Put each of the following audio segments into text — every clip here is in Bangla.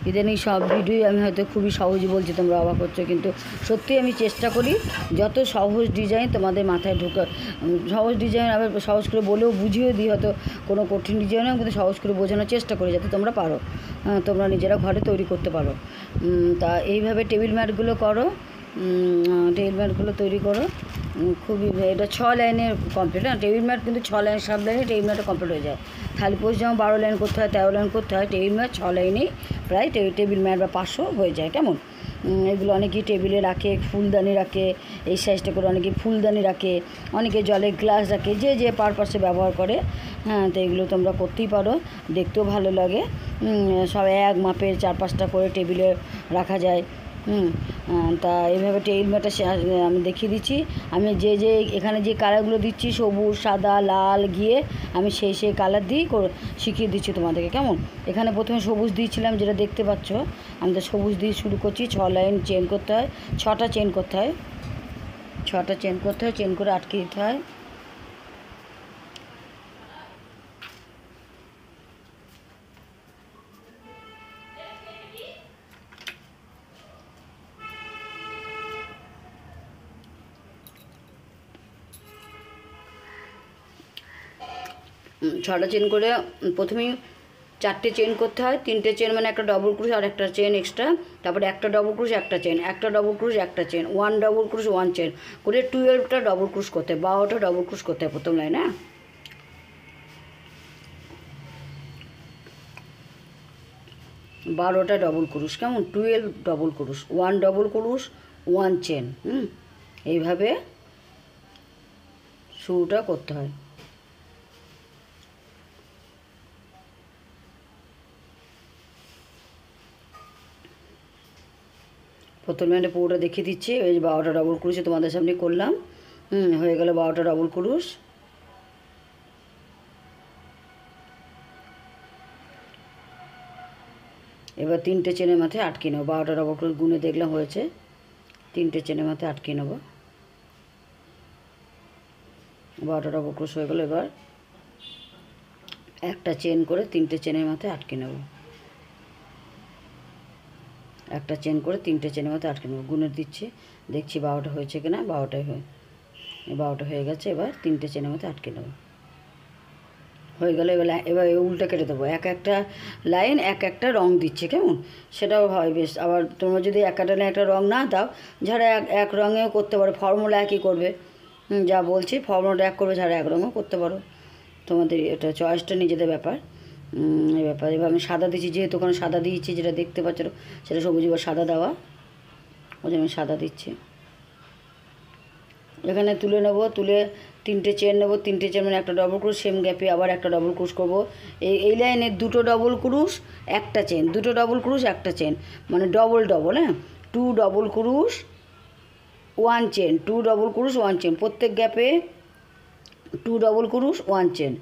ইদানিং সব ভিডিওই আমি হয়তো খুবই সহজ বলছি, তোমরা অবাক হচ্ছ, কিন্তু সত্যি আমি চেষ্টা করি যত সহজ ডিজাইন তোমাদের মাথায় সহজ ডিজাইন আবার সহজ করে বলেও বুঝিয়েও দিই, হয়তো কোনো কঠিন ডিজাইনও কিন্তু সহজ করে বোঝানোর চেষ্টা করি যাতে তোমরা পারো, তোমরা নিজেরা ঘরে তৈরি করতে পারো। তা এইভাবে টেবিল ম্যাটগুলো করো, টেবিল ম্যাটগুলো তৈরি করো। খুবই এটা 6 লাইনের কমপ্লিট। টেবিল ম্যাট কিন্তু 6 লাইন 7 লাইনে টেবিল ম্যাটটা কমপ্লিট হয়ে যায়। থালি পোস্ট যেমন 12 লাইন করতে হয়, 13 লাইন করতে হয়, টেবিল ম্যাট 6 লাইনেই প্রায় টেবিল ম্যাট বা 500 হয়ে যায়। কেমন এগুলো অনেকেই টেবিলে রাখে, ফুলদানি রাখে, এই সাইজটা করে অনেকে ফুলদানি রাখে, অনেকে জলের গ্লাস রাখে, যে যে পারপাসে ব্যবহার করে। তো এগুলো তোমরা করতেই পারো, দেখতেও ভালো লাগে। সব এক মাপের 4-5টা করে টেবিলে রাখা যায়। তা এইভাবে টেবিল ম্যাটটা আমি দেখিয়ে দিচ্ছি। আমি যে এখানে যে কালারগুলো দিচ্ছি, সবুজ, সাদা, লাল গিয়ে আমি সেই কালার দিয়েই শিখিয়ে দিচ্ছি তোমাদেরকে। কেমন এখানে প্রথমে সবুজ দিয়েছিলাম, যেটা দেখতে পাচ্ছ। আমি তো সবুজ দিয়ে শুরু করছি। 6 লাইন চেন করতে হয়, 6টা চেন করতে হয়, 6টা চেন করতে হয়, চেন করে আটকে দিতে হয়। ছটা চেন করে প্রথমেই 4টে চেন করতে হয়। 3টে চেন মানে একটা ডবল ক্রুশ আর একটা চেন এক্সট্রা, তারপরে একটা ডবল ক্রুশ একটা চেন, একটা ডবল ক্রুশ একটা চেন, 1 ডবল ক্রুশ 1 চেন করে 12টা ডবল ক্রুশ করতে হয়, 12টা ডবল ক্রুশ করতে হয় প্রথম লাইনে। 12টা ডবল ক্রুশ, কেমন 12 ডবল ক্রুশ, 1 ডবল ক্রুশ 1 চেন। এইভাবে শুরুটা করতে হয়। প্রথমে আমি পুরোটা দেখিয়ে দিচ্ছি। ওই 12টা ডবল ক্রুশে তোমাদের সামনে করলাম। হয়ে গেল 12টা ডবল ক্রুশ। এবার 3টে চেনের মাথায় আটকে নেবো। 12টা ডবল ক্রুশ গুনে দেখলাম হয়েছে, 3টে চেনের মাথায় আটকে নেব। 12টা ডবল ক্রুশ হয়ে গেল। এবার একটা চেন করে 3টে চেনের মাথায় আটকে নেব, একটা চেন করে 3টে চেনের মাথায় আটকে নেব। গুনে দিচ্ছি, দেখছি 12টা হয়েছে কিনা। 12টাই 12টা হয়ে গেছে। এবার 3টে চেনের মাথায় আটকে নেব, হয়ে গেল। এবার উল্টা কেটে দেবো। একটা লাইন একটা রং দিচ্ছে, কেমন সেটাও হয় বেশ। আবার তোমরা যদি একটা লাইনে একটা রং না দাও, যারা এক রঙেও করতে পারো, ফর্মুলা একই করবে, যা বলছি ফর্মুলাটা এক করবে, যারা এক রঙেও করতে পারো। তোমাদের এটা চয়েসটা নিজেদের ব্যাপার। এই ব্যাপার। এবার আমি সাদা দিচ্ছি, যেহেতু ওখানে সাদা দিয়েছি, যেটা দেখতে পাচ্ছ সেটা সবুজ, এবার সাদা দেওয়া, ওই জন্য আমি সাদা দিচ্ছি। এখানে তুলে নেব, তুলে 3টে চেন নেব, 3টে চেন মানে একটা ডবল ক্রুশ, সেম গ্যাপে আবার একটা ডবল ক্রুশ করবো। এই লাইনে 2টো ডবল ক্রুশ একটা চেন, 2টো ডবল ক্রুশ একটা চেন, মানে ডবল, 2 ডবল ক্রুশ 1 চেন, 2 ডবল ক্রুশ 1 চেন, প্রত্যেক গ্যাপে 2 ডবল ক্রুশ 1 চেন।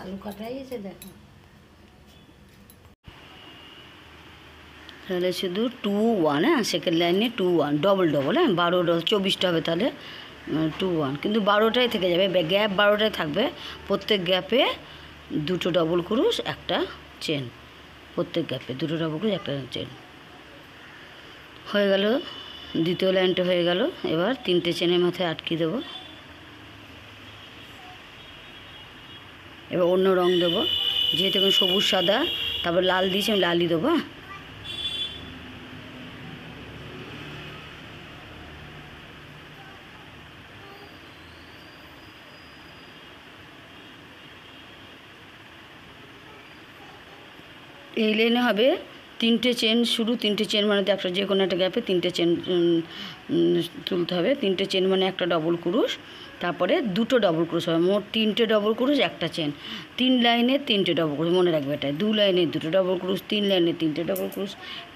আলু কাটাই এসে দেখো, তাহলে শুধু 2 1, সেকেন্ড লাইনে 2 1 ডবল, 12 24টা হবে, তাহলে 2 1, কিন্তু 12টাই থেকে যাবে, গ্যাপ 12টাই থাকবে। প্রত্যেক গ্যাপে 2টো ডবল ক্রুশ একটা চেন, প্রত্যেক গ্যাপে 2টো ডবল ক্রুশ একটা চেন। হয়ে গেল, দ্বিতীয় লাইনটা হয়ে গেল। এবার 3টে চেনের মাথায় আটকে দেবো। এবার অন্য রং দেবো, যেহেতু এখন সবুজ সাদা, তারপর লাল দিয়েছি, আমি লালই দেবো। এই লাইনে হবে 3টে চেন শুরু, 3টে চেন মানে একটা যে কোনো একটা গ্যাপে 3টে চেন তুলতে হবে। 3টে চেন মানে একটা ডবল ক্রুশ, তারপরে 2টো ডবল ক্রুশ হবে, মোট 3টে ডবল ক্রুশ একটা চেন। 3 লাইনে 3টে ডবল ক্রুশ, মনে রাখবে এটা। 2 লাইনে 2টো ডবল ক্রুশ, 3 লাইনে 3টে ডবল ক্রুশ,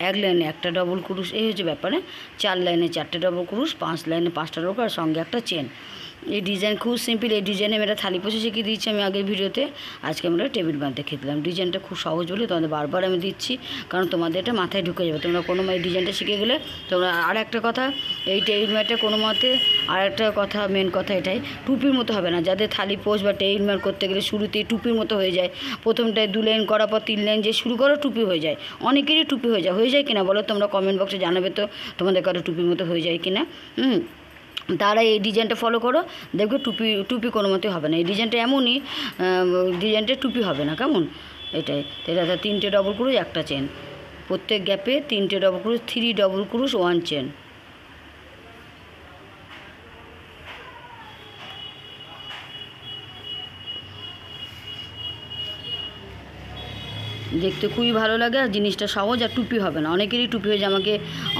1 লাইনে একটা ডবল ক্রুশ, এই হচ্ছে ব্যাপারে। 4 লাইনে 4টে ডবল ক্রুশ, 5 লাইনে 5টা ডবল ক্রুশ, আর সঙ্গে একটা চেন। এই ডিজাইন খুব সিম্পল। এই ডিজাইনে আমি একটা থালি পোষে শিখিয়ে দিচ্ছি আমি আগের ভিডিওতে, আজকে আমরা টেবিল ম্যাট দেখিয়ে দিলাম। ডিজাইনটা খুব সহজ বলে তোমাদের বারবার আমি দিচ্ছি, কারণ তোমাদের এটা মাথায় ঢুকে যাবে। তোমরা কোনো ডিজাইনটা শিখে গেলে তোমরা। আর একটা কথা, এই টেবিল ম্যাটে কোনো মতে আর একটা কথা, মেন কথা এটাই, টুপির মতো হবে না। যাদের থালি পোস্ট বা টেইল ম্যাট করতে গেলে শুরুতেই টুপির মতো হয়ে যায়, প্রথমটায় 2 লাইন করার পর 3 লাইন যে শুরু করো টুপি হয়ে যায়। অনেকেরই টুপি হয়ে যায় কিনা বলো তোমরা কমেন্ট বক্সে জানাবে তো তোমাদের কারো টুপির মতো হয়ে যায় কিনা। তারা এই ডিজাইনটা ফলো করো, দেখবে টুপি কোনো মতেই হবে না। এই ডিজাইনটা এমনই, ডিজাইনটা টুপি হবে না, কেমন? এটাই। এটা 3টে ডবল ক্রুশ, একটা চেন, প্রত্যেক গ্যাপে 3টে ডবল ক্রুশ, 3 ডবল ক্রুশ, 1 চেন। দেখতে খুবই ভালো লাগে আর জিনিসটা সহজ, আর টুপি হবে না। অনেকেরই টুপি হয়ে যায়, আমাকে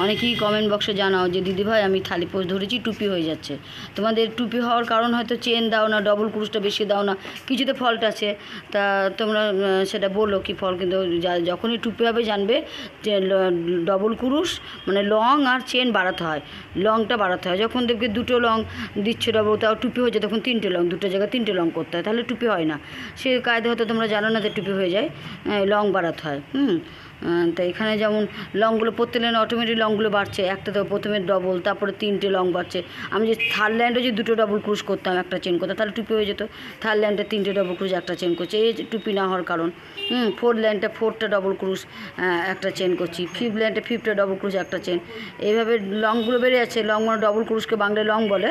অনেকেই কমেন্ট বক্সে জানাও যে দিদিভাই আমি থালি পোস্ট ধরেছি টুপি হয়ে যাচ্ছে। তোমাদের টুপি হওয়ার কারণ হয়তো চেন দাও না, ডবল ক্রুশটা বেশি দাও না, কিছুতে ফল্ট আছে, তা তোমরা সেটা বলো কি ফল। কিন্তু যখনই টুপি হবে জানবে যে ডবল ক্রুশ মানে লং আর চেন বাড়াতে হয়, লংটা বাড়াতে হয়। যখন দেখবে 2টো লং দিচ্ছে ডবল, তাও টুপি হয়ে যায়, তখন 3টে লং, 2টো জায়গায় 3টে লং করতে হয়, তাহলে টুপি হয় না। সে কায়দা হয়তো তোমরা জানো না যে টুপি হয়ে যায়, লং বাড়াতে হয়। তো এখানে যেমন লংগুলো প্রত্যেক লাইনে অটোমেটিক লংগুলো বাড়ছে। একটা তো প্রথমে ডবল, তারপরে 3টে লং বাড়ছে। আমি যে থার্ড লাইনটা যদি 2টো ডবল ক্রুশ করতাম, একটা চেন করতাম, তাহলে টুপি হয়ে যেত। থার্ড লাইনটা 3টে ডবল ক্রুশ, একটা চেন করছে, এই টুপি না হওয়ার কারণ। ফোর্থ লাইনটা 4টা ডবল ক্রুশ, একটা চেন করছি। ফিফথ লাইনটা 5টা ডবল ক্রুশ, একটা চেন। এইভাবে লংগুলো বেড়ে যাচ্ছে। লং মানে ডবল ক্রুশকে বাংলায় লং বলে।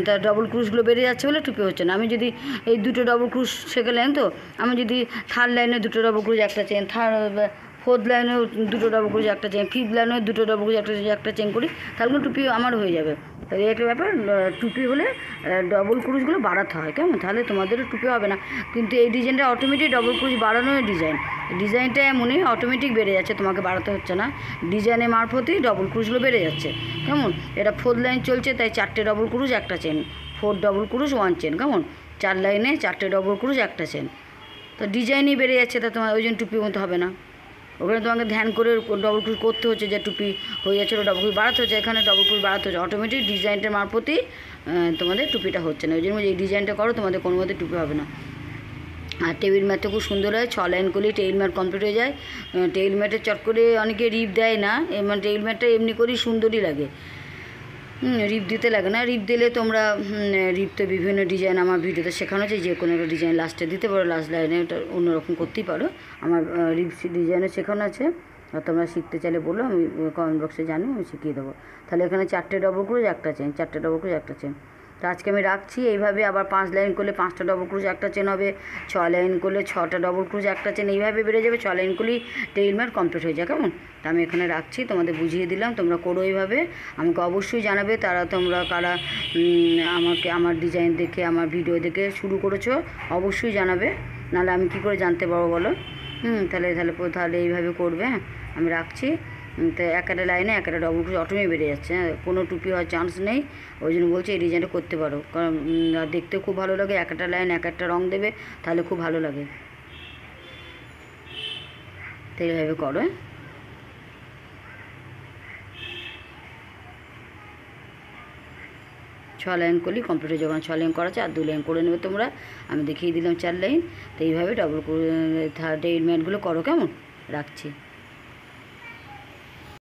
তা ডবল ক্রুশগুলো বেড়ে যাচ্ছে বলে টুপি হচ্ছে না। আমি যদি এই 2টো ডবল ক্রুশ সেকেন্ড লাইন, তো আমি যদি থার্ড লাইনে 2টো ডবল ক্রুশ, একটা চেন, ফোর্থ লাইনেও 2টো ডবল ক্রুশ, একটা চেন, ফিফথ লাইনেও 2টো ডবল ক্রুশ, একটা চেন করি, তাহলে টুপি আমার হয়ে যাবে। তাই একটা ব্যাপার, টুপি হলে ডবল ক্রুশগুলো বাড়াতে হয়, কেমন? তাহলে তোমাদেরও টুপি হবে না। কিন্তু এই ডিজাইনটা অটোমেটিক ডবল ক্রুশ বাড়ানোর ডিজাইনটা এমনই অটোমেটিক বেড়ে যাচ্ছে, তোমাকে বাড়াতে হচ্ছে না। ডিজাইনের মারফতেই ডবল ক্রুশগুলো বেড়ে যাচ্ছে, কেমন? এটা 4th লাইন চলছে, তাই 4টে ডবল ক্রুশ, একটা চেন, 4 ডবল ক্রুশ, 1 চেন, কেমন? 4 লাইনে 4টে ডবল ক্রুশ, একটা চেন। তো ডিজাইনই বেড়ে যাচ্ছে, তা তোমার ওই জন্য টুপির মতো হবে না। ওখানে তোমাকে ধ্যান করে ডবল ক্রুশ করতে হচ্ছে, যে টুপি হয়ে যাচ্ছে, ডবল ক্রুশ বাড়াতে হচ্ছে। এখানে ডবল ক্রুশ বাড়াতে হচ্ছে, অটোমেটিক ডিজাইনটার মারফতেই তোমাদের টুপিটা হচ্ছে না। ওই জন্য এই ডিজাইনটা করো, তোমাদের কোনো মতে টুপি হবে না। আর টেবিল ম্যাটটা খুব সুন্দর হয়, 6 লাইন করলেই টেবিল ম্যাট কমপ্লিট হয়ে যায়। টেবিল ম্যাটের চট করে অনেকে রিপ দেয় না, মানে টেবিল ম্যাটটা এমনি করেই সুন্দরই লাগে, রিপ দিতে লাগে না। রিপ দিলে তোমরা রিপ তো বিভিন্ন ডিজাইন আমার ভিডিওতে শেখানো আছে, যে কোনো একটা ডিজাইন লাস্টে দিতে পারো, লাস্ট লাইনে ওটা অন্যরকম করতেই পারো। আমার রিপ ডিজাইনও শেখানো আছে, আর তোমরা শিখতে চাইলে বলো, আমি কমেন্ট বক্সে জানি, আমি শিখিয়ে দেবো। তাহলে এখানে 4টে ডবল ক্রুশ, একটা চেন, 4টে ডবল ক্রুশ, একটা চেন। তো আজকে আমি রাখছি এইভাবে। আবার 5 লাইন করলে 5টা ডবল ক্রুশ, একটা চেন হবে। 6 লাইন করলে 6টা ডবল ক্রুশ, একটা চেন, এইভাবে বেড়ে যাবে। 6 লাইন করলেই টেইল ম্যাট কমপ্লিট হয়ে যায়, কেমন? তা আমি এখানে রাখছি, তোমাদের বুঝিয়ে দিলাম, তোমরা করো এইভাবে। আমাকে অবশ্যই জানাবে তোমরা কারা আমাকে আমার ডিজাইন দেখে, আমার ভিডিও দেখে শুরু করেছো, অবশ্যই জানাবে, নাহলে আমি কী করে জানতে পারবো বলো? তাহলে এইভাবে করবে। আমি রাখছি। তো একটা লাইনে একটা ডবল ক্রুশ অটোমেটিক বেড়ে যাচ্ছে, কোনো টুপি হওয়ার চান্স নেই। ওই জন্য বলছি এই ডিজাইনটা করতে পারো, কারণ দেখতে খুব ভালো লাগে। একটা লাইন একটা রং দেবে, তাহলে খুব ভালো লাগে। তো এইভাবে করো। 6 লাইন করলেই কমপ্লিট হয়ে যাবে। 6 লাইন করা আছে, আর 2 লাইন করে নেবে তোমরা। আমি দেখিয়ে দিলাম 4 লাইন। তো এইভাবে ডবল টেইল ম্যাটগুলো করো, কেমন? রাখছি।